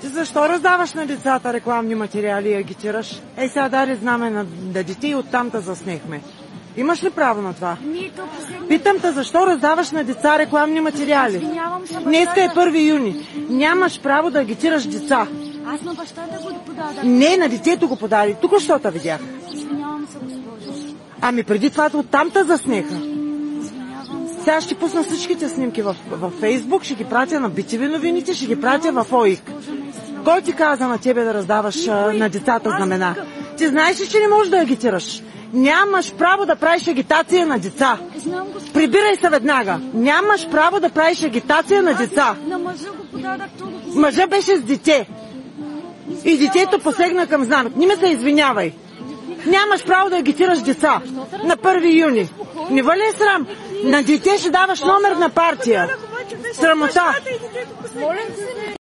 Ти защо раздаваш на децата рекламни материали и агитираш? Ей, сега даде знаме на дете и оттам те заснехме. Имаш ли право на това? Питам те, защо раздаваш на деца рекламни материали? Днеска е 1 юни. Нямаш право да агитираш деца. Аз на баща да го подаде. Не, на детето го подаде. Тук що те видях? Извинявам се, госпожо. Ами преди това оттам те заснеха. Извинявам се. Сега ще пусна всичките снимки в Фейсбук, ще ги пратя на BTV новините, ще ги пратя в ОИК. Кой ти каза на тебе да раздаваш на децата знамена? Ти знаеш ли, че не можеш да агитираш? Нямаш право да правиш агитация на деца. Прибирай се веднага. Нямаш право да правиш агитация на деца. На мъжа го подадах. Мъжа беше с дете. И детето посегна към знамето. Не ме се извинявай. Нямаш право да агитираш деца на 1 юни. Не вали е срам. На дете ще даваш номер на партия. Срамота.